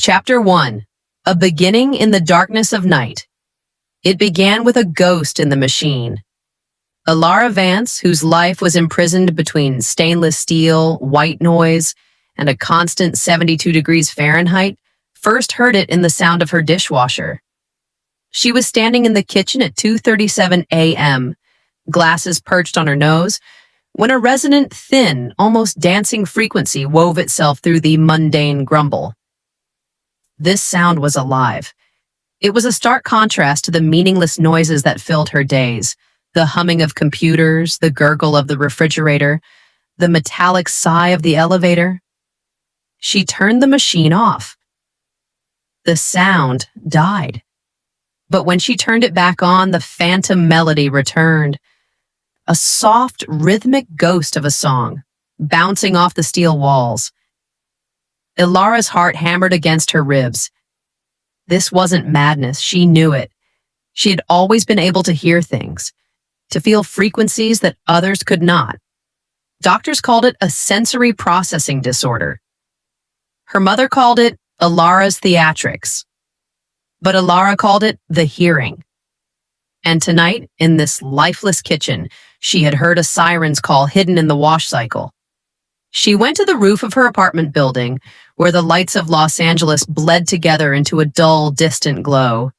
Chapter 1. A Beginning in the Darkness of Night. It began with a ghost in the machine. Elara Vance, whose life was imprisoned between stainless steel, white noise, and a constant 72 degrees Fahrenheit, first heard it in the sound of her dishwasher. She was standing in the kitchen at 2:37 a.m., glasses perched on her nose, when a resonant, thin, almost dancing frequency wove itself through the mundane grumble. This sound was alive. It was a stark contrast to the meaningless noises that filled her days, the humming of computers, the gurgle of the refrigerator, the metallic sigh of the elevator. She turned the machine off. The sound died. But when she turned it back on, the phantom melody returned. A soft, rhythmic ghost of a song, bouncing off the steel walls. Elara's heart hammered against her ribs. This wasn't madness, she knew it. She had always been able to hear things, to feel frequencies that others could not. Doctors called it a sensory processing disorder. Her mother called it Elara's theatrics. But Elara called it the hearing. And tonight, in this lifeless kitchen, she had heard a siren's call hidden in the wash cycle. She went to the roof of her apartment building, where the lights of Los Angeles bled together into a dull, distant glow.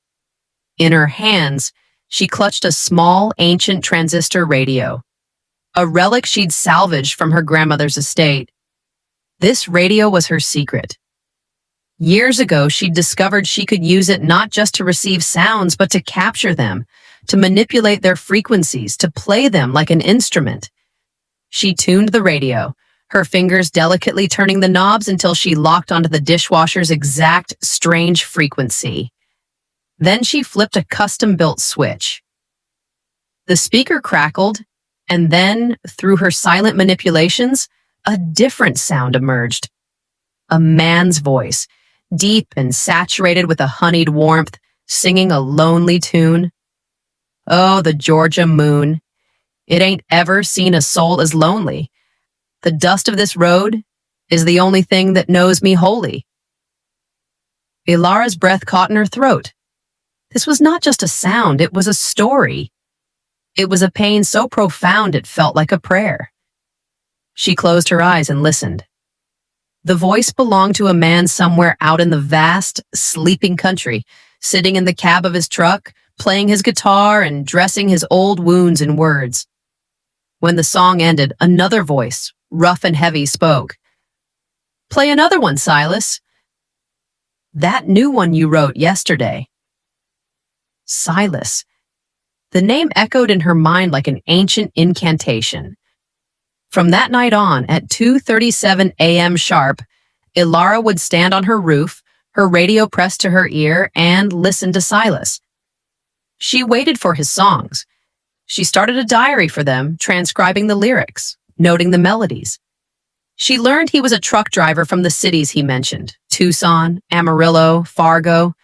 In her hands, she clutched a small, ancient transistor radio, a relic she'd salvaged from her grandmother's estate. This radio was her secret. Years ago, she'd discovered she could use it not just to receive sounds, but to capture them, to manipulate their frequencies, to play them like an instrument. She tuned the radio, her fingers delicately turning the knobs until she locked onto the dishwasher's exact strange frequency. Then she flipped a custom-built switch. The speaker crackled, and then, through her silent manipulations, a different sound emerged. A man's voice, deep and saturated with a honeyed warmth, singing a lonely tune. Oh, the Georgia moon. It ain't ever seen a soul as lonely. The dust of this road is the only thing that knows me wholly. Elara's breath caught in her throat. This was not just a sound, it was a story. It was a pain so profound it felt like a prayer. She closed her eyes and listened. The voice belonged to a man somewhere out in the vast, sleeping country, sitting in the cab of his truck, playing his guitar and dressing his old wounds in words. When the song ended, another voice, rough and heavy, spoke. "Play another one, Silas." "That new one you wrote yesterday." Silas. The name echoed in her mind like an ancient incantation. From that night on, at 2:37 a.m. sharp, Elara would stand on her roof, her radio pressed to her ear, and listen to Silas. She waited for his songs. She started a diary for them, transcribing the lyrics, noting the melodies. She learned he was a truck driver from the cities he mentioned, Tucson, Amarillo, Fargo.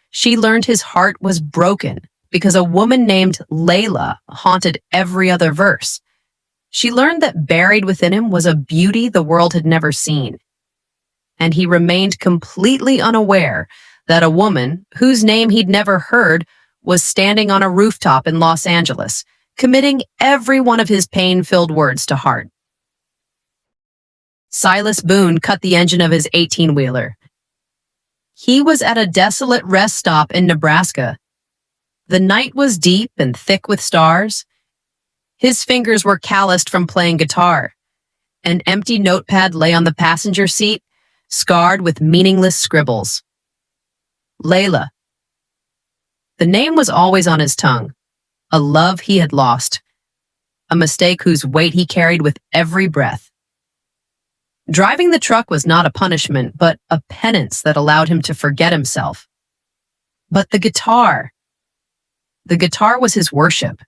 She learned his heart was broken because a woman named Layla haunted every other verse. She learned that buried within him was a beauty the world had never seen. And he remained completely unaware that a woman, whose name he'd never heard, was standing on a rooftop in Los Angeles, committing every one of his pain-filled words to heart. Silas Boone cut the engine of his 18-wheeler. He was at a desolate rest stop in Nebraska. The night was deep and thick with stars. His fingers were calloused from playing guitar. An empty notepad lay on the passenger seat, scarred with meaningless scribbles. Layla. The name was always on his tongue. A love he had lost. A mistake whose weight he carried with every breath. Driving the truck was not a punishment, but a penance that allowed him to forget himself. But the guitar. The guitar was his worship.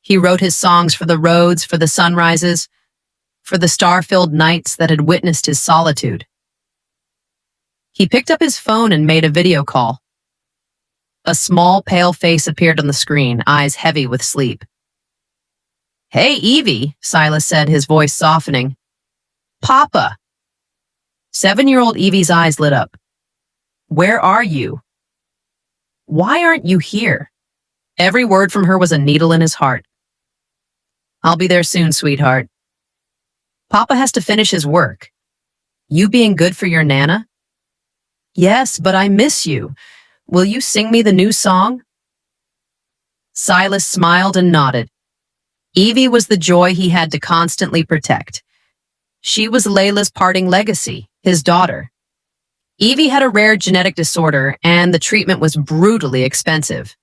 He wrote his songs for the roads, for the sunrises, for the star-filled nights that had witnessed his solitude. He picked up his phone and made a video call. A small, pale face appeared on the screen, eyes heavy with sleep. "Hey, Evie," Silas said, his voice softening. "Papa." 7-year-old Evie's eyes lit up. Where are you? Why aren't you here? Every word from her was a needle in his heart. I'll be there soon, sweetheart. Papa has to finish his work. You being good for your Nana? Yes, but I miss you. Will you sing me the new song? Silas smiled and nodded. Evie was the joy he had to constantly protect. She was Layla's parting legacy, his daughter. Evie had a rare genetic disorder, and the treatment was brutally expensive.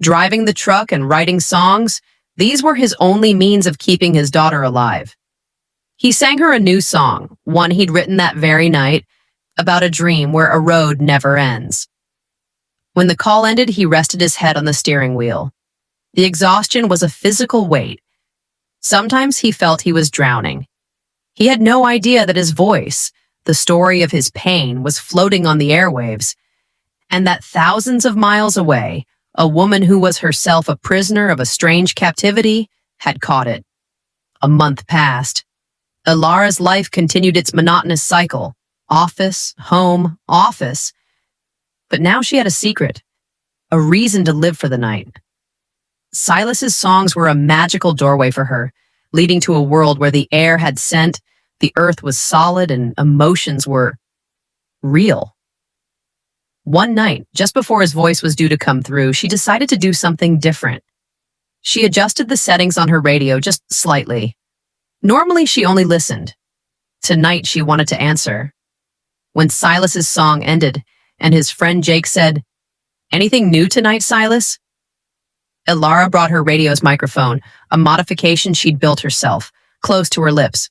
Driving the truck and writing songs, these were his only means of keeping his daughter alive. He sang her a new song, one he'd written that very night, about a dream where a road never ends. When the call ended, he rested his head on the steering wheel. The exhaustion was a physical weight. Sometimes he felt he was drowning. He had no idea that his voice, the story of his pain, was floating on the airwaves, and that thousands of miles away, a woman who was herself a prisoner of a strange captivity had caught it. A month passed. Elara's life continued its monotonous cycle. Office, home, office. But now she had a secret, a reason to live for the night. Silas's songs were a magical doorway for her, leading to a world where the air had scent, the earth was solid, and emotions were real. One night, just before his voice was due to come through, she decided to do something different. She adjusted the settings on her radio just slightly. Normally, she only listened. Tonight, she wanted to answer. When Silas's song ended, and his friend Jake said, "Anything new tonight, Silas?" Elara brought her radio's microphone, a modification she'd built herself, close to her lips.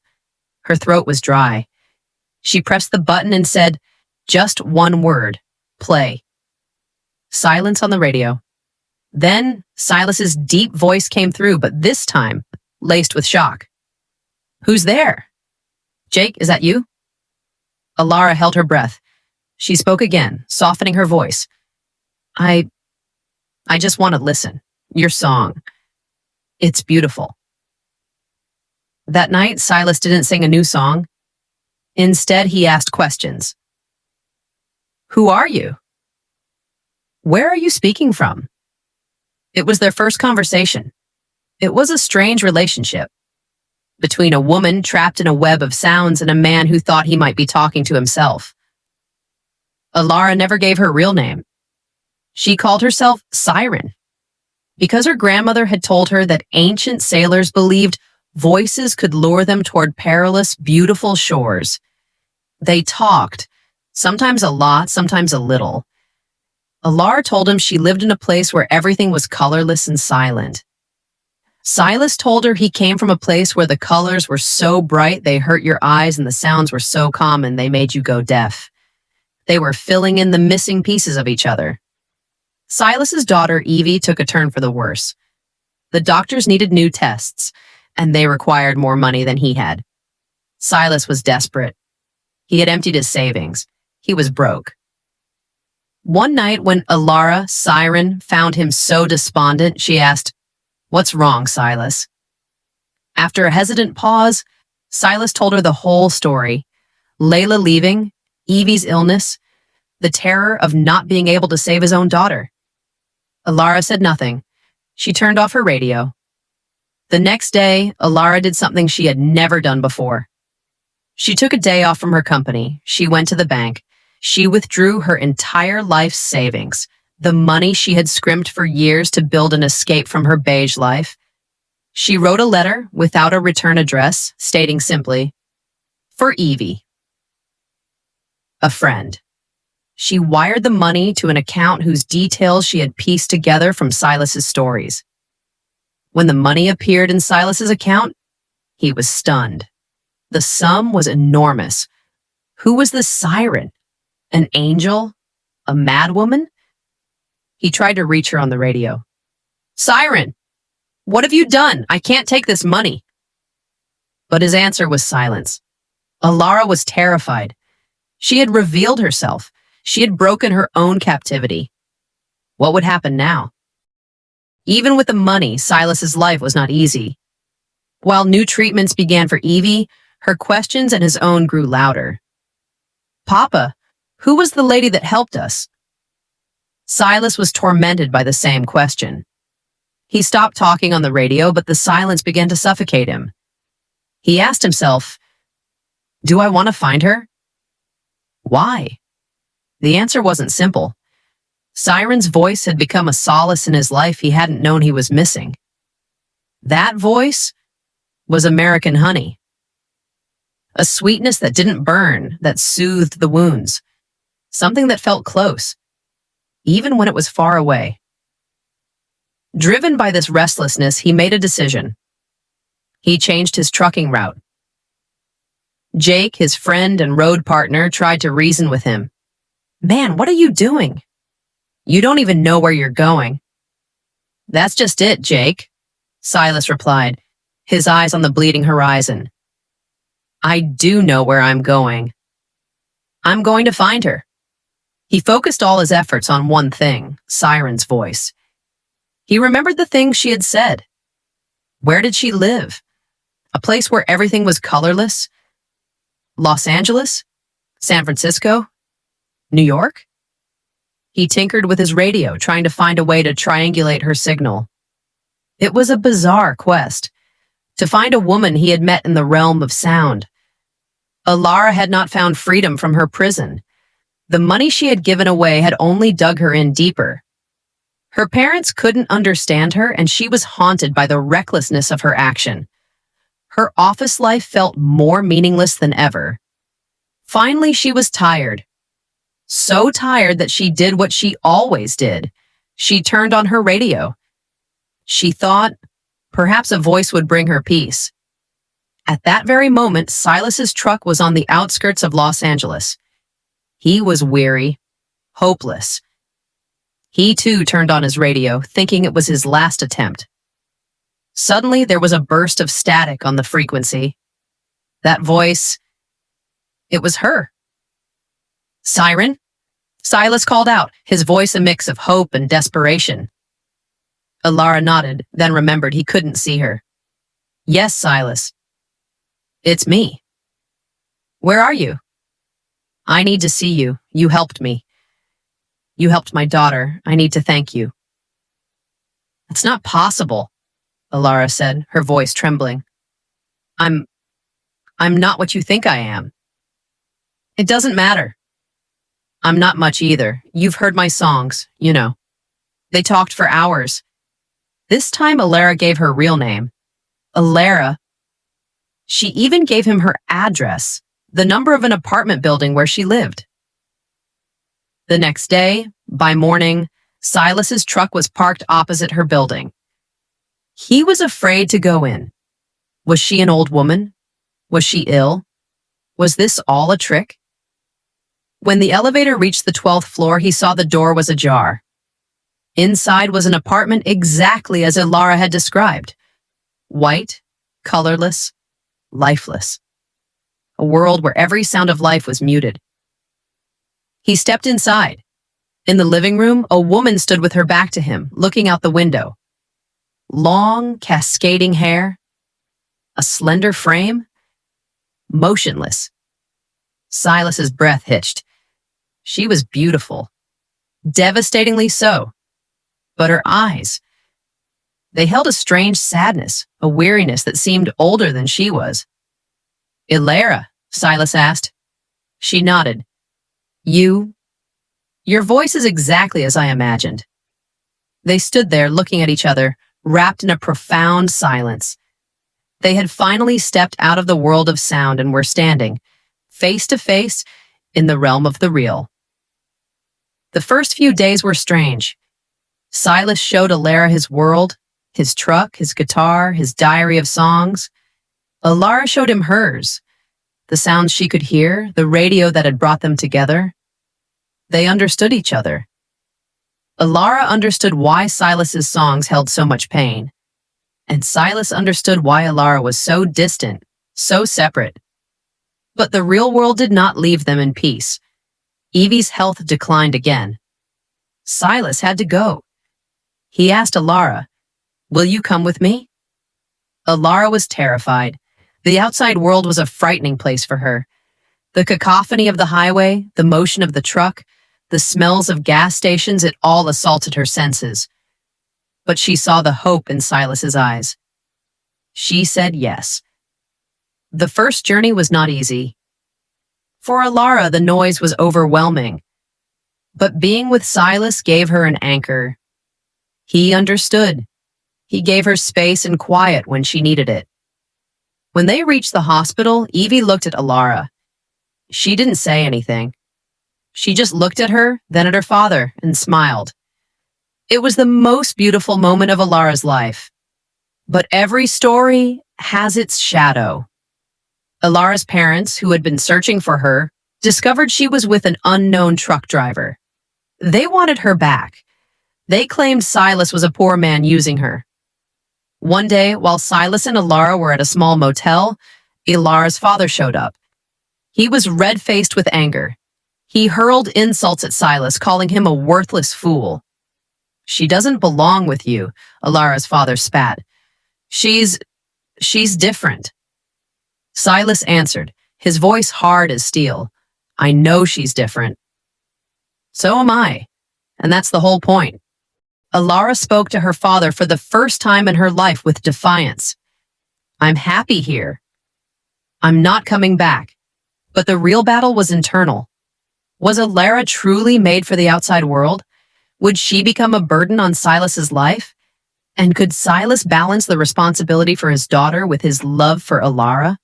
Her throat was dry. She pressed the button and said, just one word, play. Silence on the radio. Then Silas's deep voice came through, but this time laced with shock. "Who's there? Jake, is that you?" Elara held her breath. She spoke again, softening her voice. I just want to listen. Your song. It's beautiful." That night, Silas didn't sing a new song. Instead, he asked questions. Who are you? Where are you speaking from? It was their first conversation. It was a strange relationship between a woman trapped in a web of sounds and a man who thought he might be talking to himself. Elara never gave her real name. She called herself Siren, because her grandmother had told her that ancient sailors believed voices could lure them toward perilous, beautiful shores. They talked, sometimes a lot, sometimes a little. Elara told him she lived in a place where everything was colorless and silent. Silas told her he came from a place where the colors were so bright they hurt your eyes and the sounds were so common they made you go deaf. They were filling in the missing pieces of each other. Silas's daughter, Evie, took a turn for the worse. The doctors needed new tests, and they required more money than he had. Silas was desperate. He had emptied his savings. He was broke. One night when Elara, Siren, found him so despondent, she asked, "What's wrong, Silas?" After a hesitant pause, Silas told her the whole story. Layla leaving, Evie's illness, the terror of not being able to save his own daughter. Elara said nothing. She turned off her radio. The next day, Elara did something she had never done before. She took a day off from her company. She went to the bank. She withdrew her entire life's savings, the money she had scrimped for years to build an escape from her beige life. She wrote a letter without a return address, stating simply, "For Evie, a friend." She wired the money to an account whose details she had pieced together from Silas's stories. When the money appeared in Silas's account, he was stunned. The sum was enormous. Who was this Siren? An angel? A madwoman? He tried to reach her on the radio. "Siren, what have you done? I can't take this money." But his answer was silence. Elara was terrified. She had revealed herself. She had broken her own captivity. What would happen now? Even with the money, Silas's life was not easy. While new treatments began for Evie, her questions and his own grew louder. "Papa, Who was the lady that helped us? Silas was tormented by the same question. He stopped talking on the radio, but the silence began to suffocate him. He asked himself, do I want to find her? Why? The answer wasn't simple. Siren's voice had become a solace in his life he hadn't known he was missing. That voice was American honey. A sweetness that didn't burn, that soothed the wounds. Something that felt close, even when it was far away. Driven by this restlessness, he made a decision. He changed his trucking route. Jake, his friend and road partner, tried to reason with him. Man, what are you doing? You don't even know where you're going. That's just it, Jake, Silas replied, his eyes on the bleeding horizon. I do know where I'm going. I'm going to find her. He focused all his efforts on one thing, Siren's voice. He remembered the things she had said. Where did she live? A place where everything was colorless? Los Angeles? San Francisco? New York? He tinkered with his radio, trying to find a way to triangulate her signal. It was a bizarre quest, to find a woman he had met in the realm of sound. Elara had not found freedom from her prison. The money she had given away had only dug her in deeper. Her parents couldn't understand her, and she was haunted by the recklessness of her action. Her office life felt more meaningless than ever. Finally, she was tired. So tired that she did what she always did. She turned on her radio. She thought perhaps a voice would bring her peace. At that very moment, Silas's truck was on the outskirts of Los Angeles. He was weary, hopeless. He too turned on his radio, thinking it was his last attempt. Suddenly, there was a burst of static on the frequency. That voice, it was her. Siren? Silas called out, his voice a mix of hope and desperation. Elara nodded, then remembered he couldn't see her. Yes, Silas. It's me. Where are you? I need to see you. You helped me. You helped my daughter. I need to thank you. It's not possible, Elara said, her voice trembling. I'm not what you think I am. It doesn't matter. I'm not much either. You've heard my songs, you know. They talked for hours. This time Elara gave her real name. Elara. She even gave him her address, the number of an apartment building where she lived. The next day, by morning, Silas's truck was parked opposite her building. He was afraid to go in. Was she an old woman? Was she ill? Was this all a trick? When the elevator reached the 12th floor, he saw the door was ajar. Inside was an apartment exactly as Elara had described. White, colorless, lifeless. A world where every sound of life was muted. He stepped inside. In the living room, a woman stood with her back to him, looking out the window. Long, cascading hair. A slender frame. Motionless. Silas's breath hitched. She was beautiful. Devastatingly so. But her eyes, they held a strange sadness, a weariness that seemed older than she was. Elara, Silas asked. She nodded. Your voice is exactly as I imagined. They stood there looking at each other, wrapped in a profound silence. They had finally stepped out of the world of sound and were standing, face to face, in the realm of the real. The first few days were strange. Silas showed Elara his world, his truck, his guitar, his diary of songs. Elara showed him hers, the sounds she could hear, the radio that had brought them together. They understood each other. Elara understood why Silas's songs held so much pain, and Silas understood why Elara was so distant, so separate. But the real world did not leave them in peace. Evie's health declined again. Silas had to go. He asked Elara, "Will you come with me?" Elara was terrified. The outside world was a frightening place for her. The cacophony of the highway, the motion of the truck, the smells of gas stations, it all assaulted her senses. But she saw the hope in Silas's eyes. She said yes. The first journey was not easy. For Elara, the noise was overwhelming. But being with Silas gave her an anchor. He understood. He gave her space and quiet when she needed it. When they reached the hospital, Evie looked at Elara. She didn't say anything. She just looked at her, then at her father, and smiled. It was the most beautiful moment of Elara's life. But every story has its shadow. Elara's parents, who had been searching for her, discovered she was with an unknown truck driver. They wanted her back. They claimed Silas was a poor man using her. One day, while Silas and Elara were at a small motel, Elara's father showed up. He was red-faced with anger. He hurled insults at Silas, calling him a worthless fool. "She doesn't belong with you," Elara's father spat. She's different." Silas answered, his voice hard as steel. "I know she's different." "So am I. And that's the whole point." Elara spoke to her father for the first time in her life with defiance. "I'm happy here. I'm not coming back." But the real battle was internal. Was Elara truly made for the outside world? Would she become a burden on Silas's life? And could Silas balance the responsibility for his daughter with his love for Elara?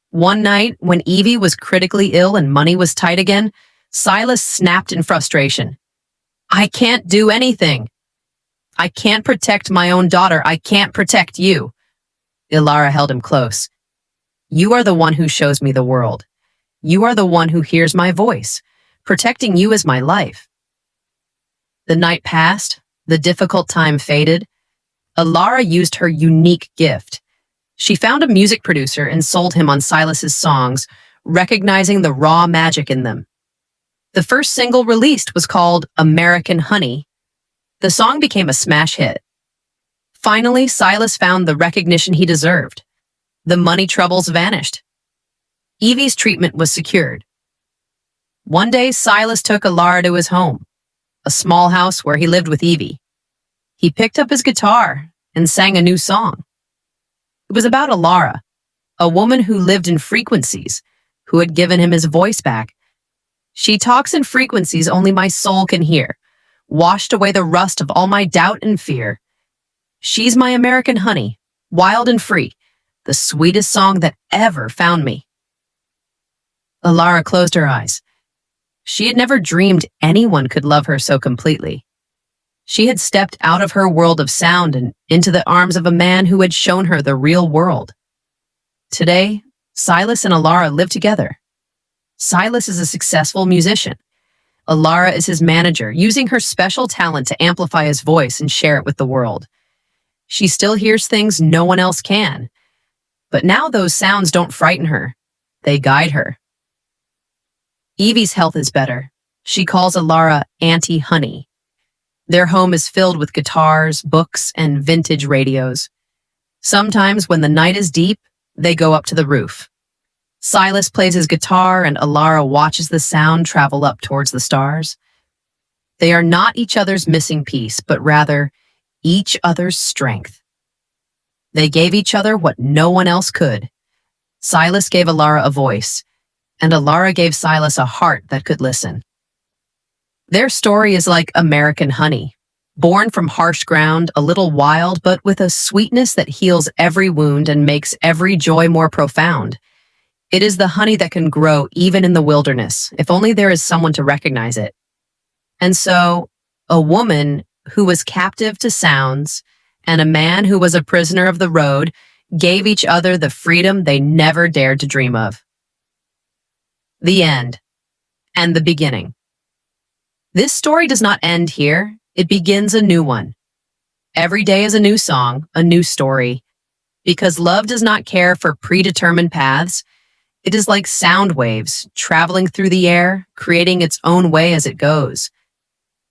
One night, when Evie was critically ill and money was tight again, Silas snapped in frustration. "I can't do anything. I can't protect my own daughter. I can't protect you." Elara held him close. "You are the one who shows me the world. You are the one who hears my voice. Protecting you is my life." The night passed. The difficult time faded. Elara used her unique gift. She found a music producer and sold him on Silas's songs, recognizing the raw magic in them. The first single released was called "American Honey." The song became a smash hit. Finally, Silas found the recognition he deserved. The money troubles vanished. Evie's treatment was secured. One day, Silas took Elara to his home, a small house where he lived with Evie. He picked up his guitar and sang a new song. It was about Elara, a woman who lived in frequencies, who had given him his voice back. "She talks in frequencies only my soul can hear, washed away the rust of all my doubt and fear. She's my American honey, wild and free, the sweetest song that ever found me." Elara closed her eyes. She had never dreamed anyone could love her so completely. She had stepped out of her world of sound and into the arms of a man who had shown her the real world. Today, Silas and Elara live together. Silas is a successful musician. Elara is his manager, using her special talent to amplify his voice and share it with the world. She still hears things no one else can. But now those sounds don't frighten her. They guide her. Evie's health is better. She calls Elara Auntie Honey. Their home is filled with guitars, books, and vintage radios. Sometimes when the night is deep, they go up to the roof. Silas plays his guitar and Elara watches the sound travel up towards the stars. They are not each other's missing piece, but rather each other's strength. They gave each other what no one else could. Silas gave Elara a voice, and Elara gave Silas a heart that could listen. Their story is like American honey, born from harsh ground, a little wild, but with a sweetness that heals every wound and makes every joy more profound. It is the honey that can grow even in the wilderness, if only there is someone to recognize it. And so, a woman who was captive to sounds and a man who was a prisoner of the road gave each other the freedom they never dared to dream of. The end and the beginning. This story does not end here. It begins a new one. Every day is a new song, a new story. Because love does not care for predetermined paths. It is like sound waves, traveling through the air, creating its own way as it goes.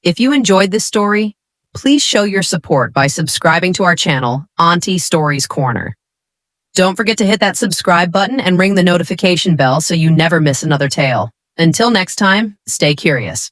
If you enjoyed this story, please show your support by subscribing to our channel, Auntie Stories Corner. Don't forget to hit that subscribe button and ring the notification bell so you never miss another tale. Until next time, stay curious.